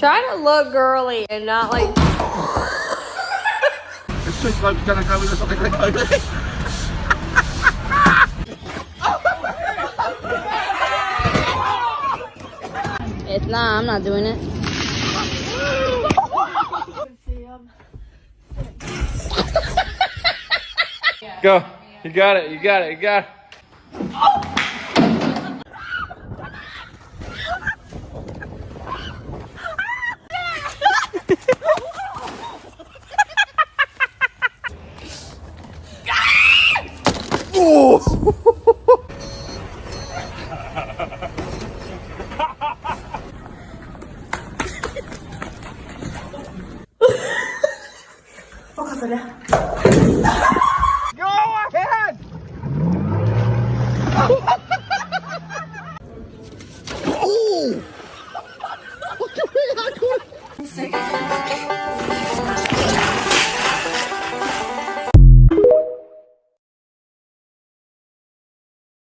Try to look girly and not like. It's not. I'm not doing it. Go. You got it. You got it. You got it. Oh!